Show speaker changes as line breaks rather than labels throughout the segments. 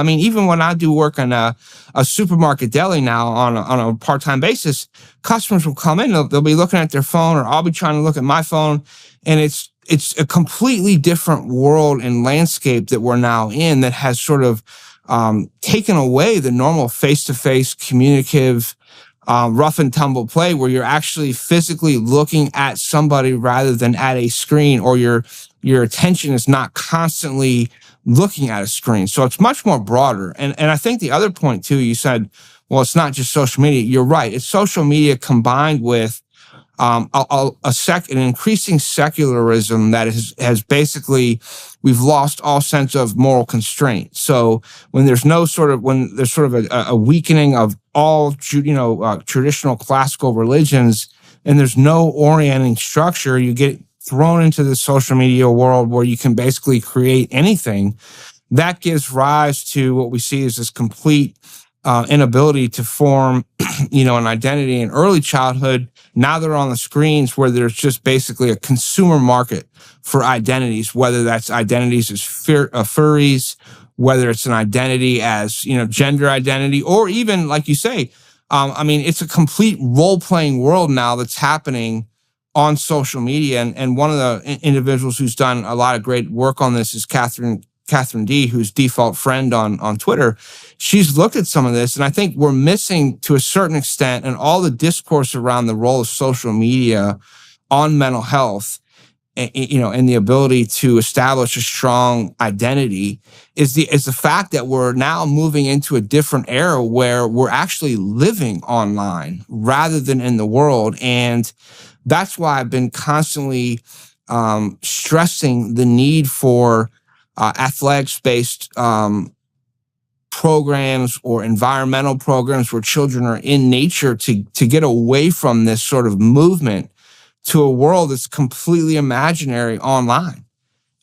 I mean, even when I do work in a supermarket deli now on a part-time basis, customers will come in, they'll be looking at their phone, or I'll be trying to look at my phone, and it's a completely different world and landscape that we're now in that has sort of taken away the normal face-to-face communicative rough and tumble play where you're actually physically looking at somebody rather than at a screen, or your attention is not constantly looking at a screen. So it's much more broader. And I think the other point too, you said, well, it's not just social media. You're right. It's social media combined with an increasing secularism that has basically, we've lost all sense of moral constraint. So when there's sort of a weakening of all, traditional classical religions, and there's no orienting structure, you get thrown into the social media world where you can basically create anything. That gives rise to what we see as this complete inability to form, an identity in early childhood. Now they're on the screens where there's just basically a consumer market for identities, whether that's identities as furries, whether it's an identity as, gender identity, or even, like you say, it's a complete role-playing world now that's happening on social media. And one of the individuals who's done a lot of great work on this is Catherine D, who's default friend on Twitter. She's looked at some of this, and I think we're missing, to a certain extent, and all the discourse around the role of social media on mental health, and the ability to establish a strong identity is the fact that we're now moving into a different era where we're actually living online rather than in the world. And that's why I've been constantly stressing the need for athletics-based programs or environmental programs where children are in nature to get away from this sort of movement to a world that's completely imaginary online,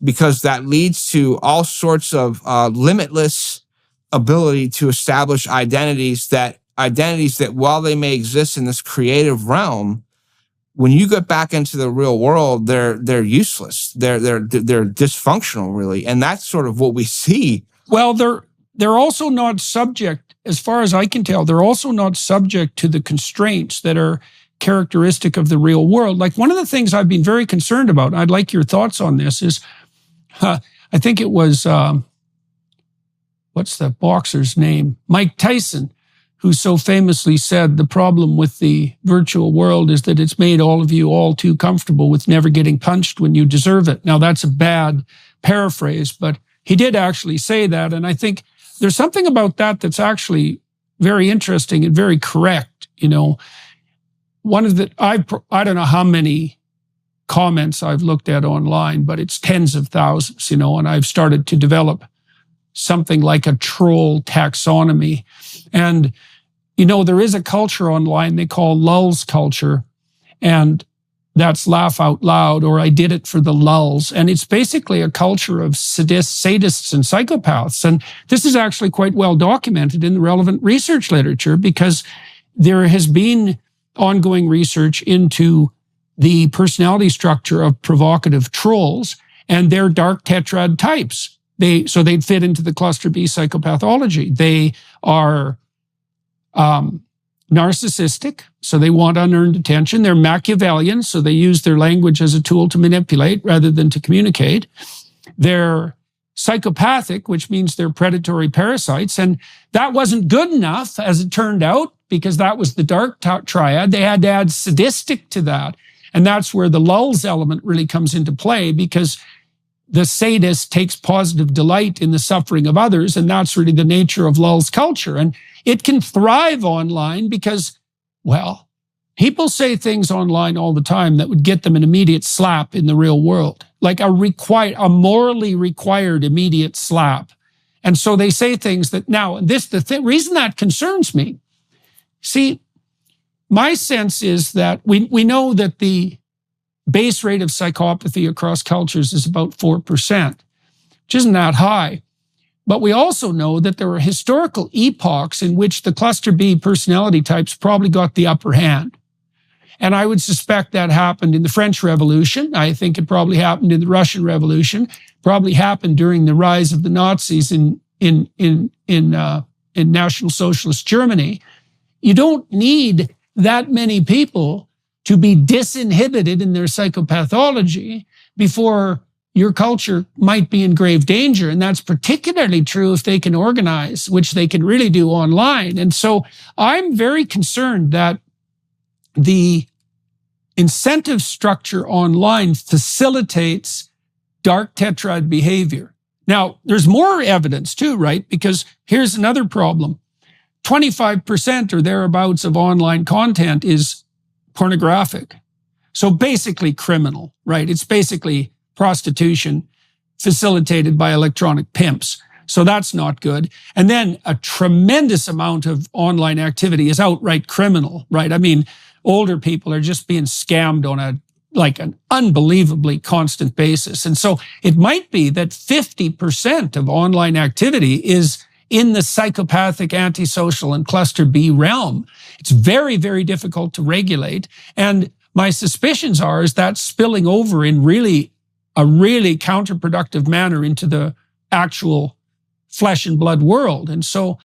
because that leads to all sorts of limitless ability to establish identities that while they may exist in this creative realm, when you get back into the real world, they're useless. They're dysfunctional, really, and that's sort of what we see.
Well, they're also not subject, as far as I can tell, they're also not subject to the constraints that are characteristic of the real world. Like, one of the things I've been very concerned about, and I'd like your thoughts on this, is I think it was what's the boxer's name? Mike Tyson, who so famously said the problem with the virtual world is that it's made all of you all too comfortable with never getting punched when you deserve it. Now, that's a bad paraphrase, but he did actually say that. And I think there's something about that that's actually very interesting and very correct. One of the, I don't know how many comments I've looked at online, but it's tens of thousands, and I've started to develop something like a troll taxonomy. And, there is a culture online they call lulz culture, and that's laugh out loud, or I did it for the lulz. And it's basically a culture of sadists and psychopaths. And this is actually quite well documented in the relevant research literature, because there has been ongoing research into the personality structure of provocative trolls, and they're dark tetrad types. So they'd fit into the cluster B psychopathology. They are narcissistic, so they want unearned attention. They're Machiavellian, so they use their language as a tool to manipulate rather than to communicate. They're psychopathic, which means they're predatory parasites. And that wasn't good enough, as it turned out, because that was the dark triad. They had to add sadistic to that. And that's where the lulz element really comes into play, because the sadist takes positive delight in the suffering of others. And that's really the nature of lulz culture. And it can thrive online because, well, people say things online all the time that would get them an immediate slap in the real world, like a morally required immediate slap. And so they say things that now, the reason that concerns me, see, my sense is that we know that the base rate of psychopathy across cultures is about 4%, which isn't that high. But we also know that there were historical epochs in which the cluster B personality types probably got the upper hand. And I would suspect that happened in the French Revolution. I think it probably happened in the Russian Revolution, probably happened during the rise of the Nazis in in National Socialist Germany. You don't need that many people to be disinhibited in their psychopathology before your culture might be in grave danger. And that's particularly true if they can organize, which they can really do online. And so I'm very concerned that the incentive structure online facilitates dark tetrad behavior. Now, there's more evidence too, right? Because here's another problem. 25% or thereabouts of online content is pornographic. So basically criminal, right? It's basically prostitution facilitated by electronic pimps. So that's not good. And then a tremendous amount of online activity is outright criminal, right? I mean, older people are just being scammed on an unbelievably constant basis. And so it might be that 50% of online activity is in the psychopathic, antisocial, and cluster B realm. It's very, very difficult to regulate. And my suspicions are is that spilling over in a really counterproductive manner into the actual flesh and blood world. And so